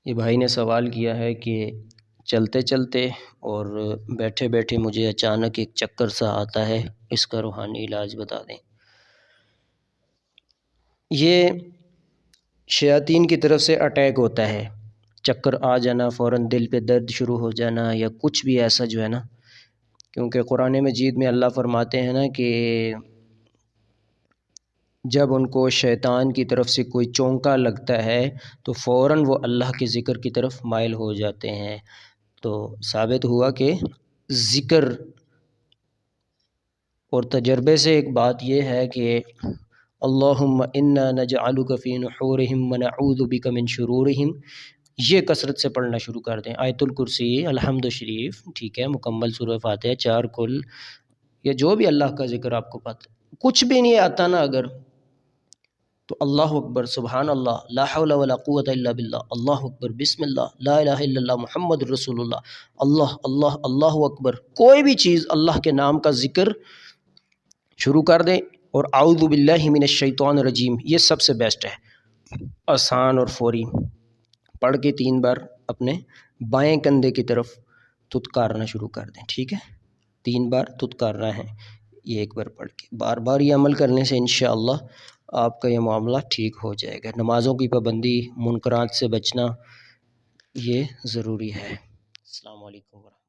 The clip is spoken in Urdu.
یہ بھائی نے سوال کیا ہے کہ چلتے چلتے اور بیٹھے بیٹھے مجھے اچانک ایک چکر سا آتا ہے، اس کا روحانی علاج بتا دیں۔ یہ شیاطین کی طرف سے اٹیک ہوتا ہے، چکر آ جانا، فوراً دل پہ درد شروع ہو جانا یا کچھ بھی ایسا جو ہے نا، کیونکہ قرآن مجید میں اللہ فرماتے ہیں نا کہ جب ان کو شیطان کی طرف سے کوئی چونکا لگتا ہے تو فوراً وہ اللہ کے ذکر کی طرف مائل ہو جاتے ہیں۔ تو ثابت ہوا کہ ذکر اور تجربے سے ایک بات یہ ہے کہ اللہم انا نجعلک فی نحورہم ونعوذ بک من شرورہم، یہ کثرت سے پڑھنا شروع کر دیں۔ آیت الکرسی، الحمد شریف، ٹھیک ہے، مکمل سورہ فاتحہ، 4 کل، یا جو بھی اللہ کا ذکر آپ کو پتہ، کچھ بھی نہیں آتا نا اگر، تو اللہ اکبر، سبحان اللہ، لا حول ولا قوت الا باللہ، اللہ اکبر، بسم اللہ، لا الہ الا اللہ، محمد رسول اللہ، اللہ اللہ اللہ اکبر، کوئی بھی چیز اللہ کے نام کا ذکر شروع کر دیں، اور اعوذ باللہ من الشیطان الرجیم، یہ سب سے بیسٹ ہے، آسان اور فوری، پڑھ کے 3 بار اپنے بائیں کندھے کی طرف تھتکارنا شروع کر دیں، ٹھیک ہے، 3 بار تھتکارنا ہے، یہ ایک بار پڑھ کے بار بار یہ عمل کرنے سے انشاءاللہ آپ کا یہ معاملہ ٹھیک ہو جائے گا۔ نمازوں کی پابندی، منکرات سے بچنا، یہ ضروری ہے۔ السلام علیکم ورحمۃ اللہ۔